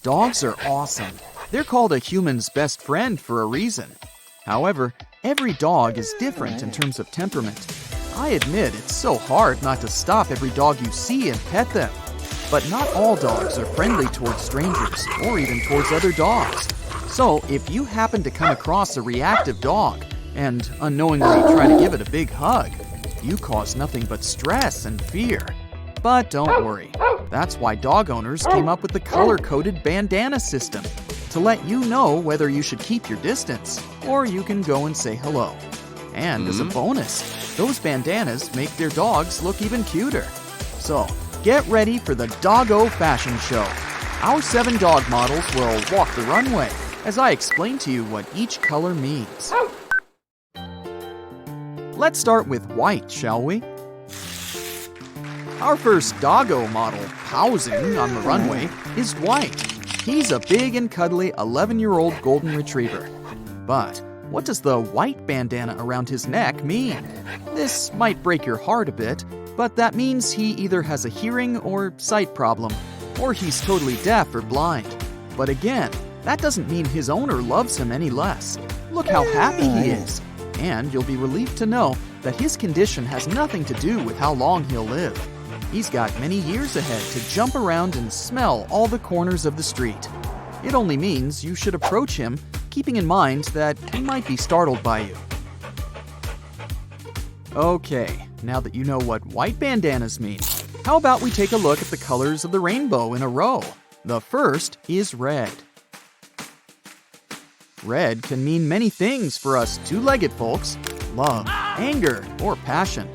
Dogs are awesome. They're called a human's best friend for a reason. However, every dog is different in terms of temperament. I admit it's so hard not to stop every dog you see and pet them. But not all dogs are friendly towards strangers or even towards other dogs. So if you happen to come across a reactive dog and unknowingly try to give it a big hug, you cause nothing but stress and fear. But don't worry. That's why dog owners came up with the color-coded bandana system to let you know whether you should keep your distance or you can go and say hello. And as a bonus, those bandanas make their dogs look even cuter. So, get ready for the Doggo Fashion Show. Our 7 dog models will walk the runway as I explain to you what each color means. Let's start with white, shall we? Our first doggo model, housing on the runway, is white. He's a big and cuddly 11-year-old golden retriever. But what does the white bandana around his neck mean? This might break your heart a bit, but that means he either has a hearing or sight problem, or he's totally deaf or blind. But again, that doesn't mean his owner loves him any less. Look how happy he is. And you'll be relieved to know that his condition has nothing to do with how long he'll live. He's got many years ahead to jump around and smell all the corners of the street. It only means you should approach him, keeping in mind that he might be startled by you. Okay, now that you know what white bandanas mean, how about we take a look at the colors of the rainbow in a row? The first is red. Red can mean many things for us two-legged folks: love, anger, or passion.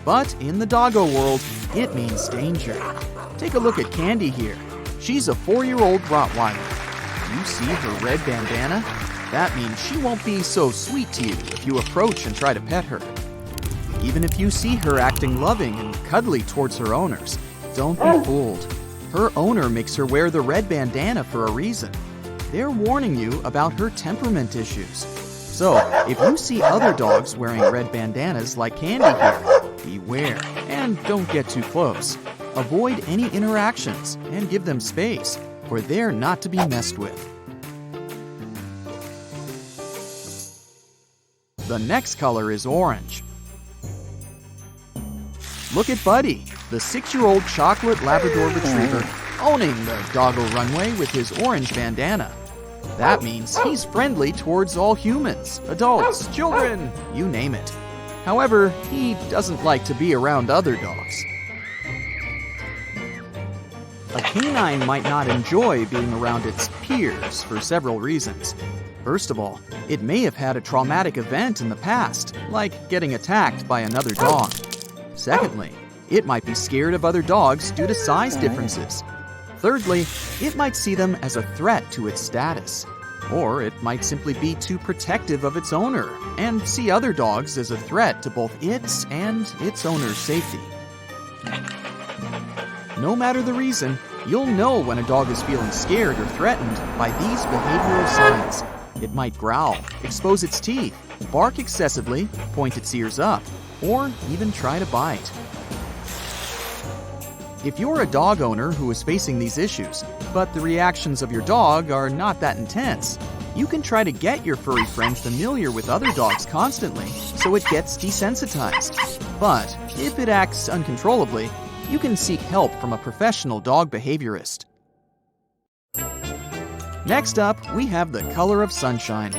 But in the doggo world, it means danger. Take a look at Candy here. She's a 4-year-old Rottweiler. You see her red bandana? That means she won't be so sweet to you if you approach and try to pet her. Even if you see her acting loving and cuddly towards her owners, don't be fooled. Her owner makes her wear the red bandana for a reason. They're warning you about her temperament issues. So, if you see other dogs wearing red bandanas like Candy here, beware and don't get too close. Avoid any interactions and give them space, for they're not to be messed with. The next color is orange. Look at Buddy, the 6-year-old chocolate Labrador retriever, owning the doggo runway with his orange bandana. That means he's friendly towards all humans, adults, children, you name it. However, he doesn't like to be around other dogs. A canine might not enjoy being around its peers for several reasons. First of all, it may have had a traumatic event in the past, like getting attacked by another dog. Secondly, it might be scared of other dogs due to size differences. Thirdly, it might see them as a threat to its status. Or it might simply be too protective of its owner and see other dogs as a threat to both its and its owner's safety. No matter the reason, you'll know when a dog is feeling scared or threatened by these behavioral signs. It might growl, expose its teeth, bark excessively, point its ears up, or even try to bite. If you're a dog owner who is facing these issues, but the reactions of your dog are not that intense, you can try to get your furry friend familiar with other dogs constantly so it gets desensitized. But if it acts uncontrollably, you can seek help from a professional dog behaviorist. Next up, we have the color of sunshine.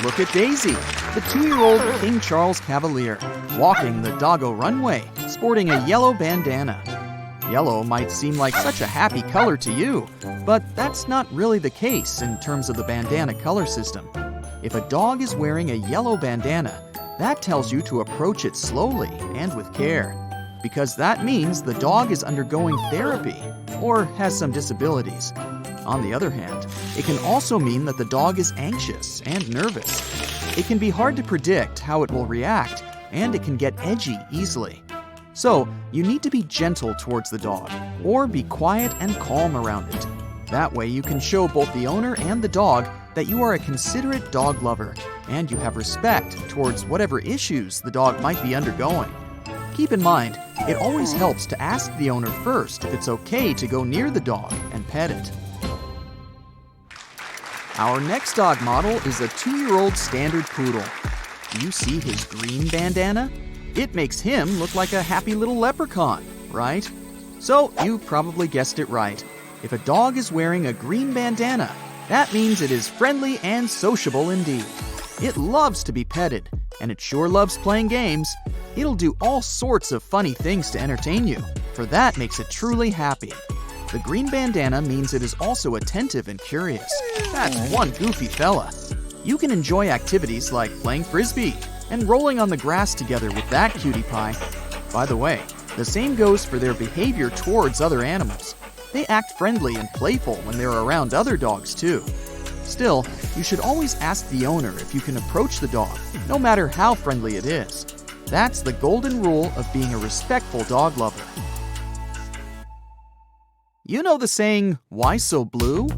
Look at Daisy, the 2-year-old King Charles Cavalier, walking the doggo runway, sporting a yellow bandana. Yellow might seem like such a happy color to you, but that's not really the case in terms of the bandana color system. If a dog is wearing a yellow bandana, that tells you to approach it slowly and with care, because that means the dog is undergoing therapy or has some disabilities. On the other hand, it can also mean that the dog is anxious and nervous. It can be hard to predict how it will react, and it can get edgy easily. So, you need to be gentle towards the dog, or be quiet and calm around it. That way you can show both the owner and the dog that you are a considerate dog lover, and you have respect towards whatever issues the dog might be undergoing. Keep in mind, it always helps to ask the owner first if it's okay to go near the dog and pet it. Our next dog model is a 2-year-old standard poodle. Do you see his green bandana? It makes him look like a happy little leprechaun, right? So you probably guessed it right. If a dog is wearing a green bandana, that means it is friendly and sociable indeed. It loves to be petted, and it sure loves playing games. It'll do all sorts of funny things to entertain you, for that makes it truly happy. The green bandana means it is also attentive and curious. That's one goofy fella. You can enjoy activities like playing frisbee and rolling on the grass together with that cutie pie. By the way, the same goes for their behavior towards other animals. They act friendly and playful when they're around other dogs too. Still, you should always ask the owner if you can approach the dog, no matter how friendly it is. That's the golden rule of being a respectful dog lover. You know the saying, "Why so blue?"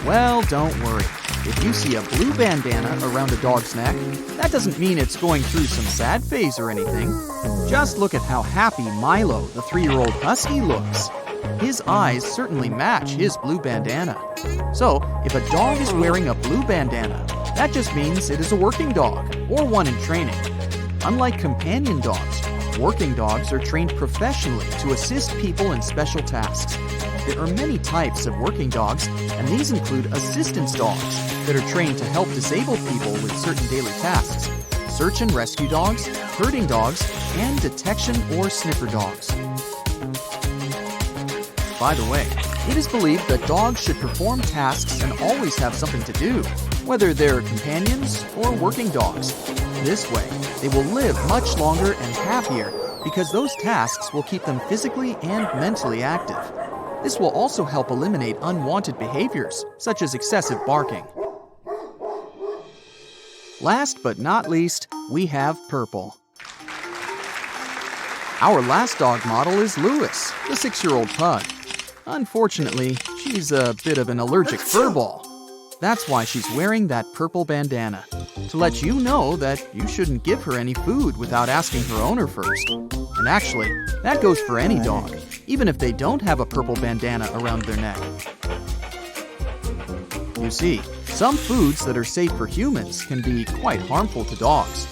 Well, don't worry. If you see a blue bandana around a dog's neck, that doesn't mean it's going through some sad phase or anything. Just look at how happy Milo, the 3-year-old husky, looks. His eyes certainly match his blue bandana. So, if a dog is wearing a blue bandana, that just means it is a working dog, or one in training. Unlike companion dogs, working dogs are trained professionally to assist people in special tasks. There are many types of working dogs, and these include assistance dogs that are trained to help disabled people with certain daily tasks, search and rescue dogs, herding dogs, and detection or sniffer dogs. By the way, it is believed that dogs should perform tasks and always have something to do, whether they're companions or working dogs. This way, they will live much longer and happier because those tasks will keep them physically and mentally active. This will also help eliminate unwanted behaviors, such as excessive barking. Last but not least, we have Purple. Our last dog model is Lewis, the 6-year-old pug. Unfortunately, she's a bit of an allergic furball. That's why she's wearing that purple bandana, to let you know that you shouldn't give her any food without asking her owner first. And actually, that goes for any dog, even if they don't have a purple bandana around their neck. You see, some foods that are safe for humans can be quite harmful to dogs.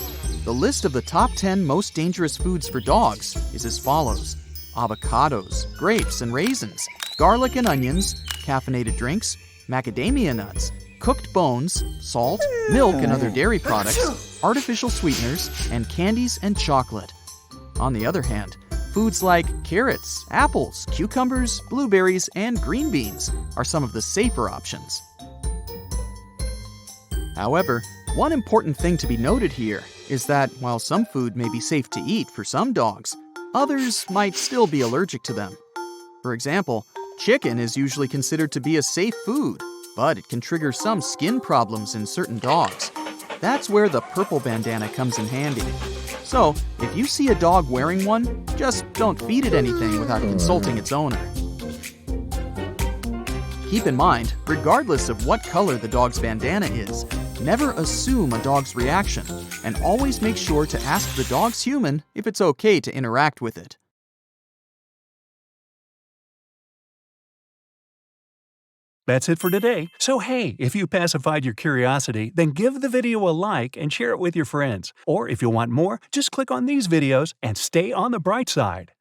The list of the top 10 most dangerous foods for dogs is as follows: avocados, grapes and raisins, garlic and onions, caffeinated drinks, macadamia nuts, cooked bones, salt, milk and other dairy products, artificial sweeteners, and candies and chocolate. On the other hand, foods like carrots, apples, cucumbers, blueberries, and green beans are some of the safer options. However, one important thing to be noted here is that while some food may be safe to eat for some dogs, others might still be allergic to them. For example, chicken is usually considered to be a safe food, but it can trigger some skin problems in certain dogs. That's where the purple bandana comes in handy. So, if you see a dog wearing one, just don't feed it anything without consulting its owner. Keep in mind, regardless of what color the dog's bandana is, never assume a dog's reaction, and always make sure to ask the dog's human if it's okay to interact with it. That's it for today. So hey, if you pacified your curiosity, then give the video a like and share it with your friends. Or if you want more, just click on these videos and stay on the bright side.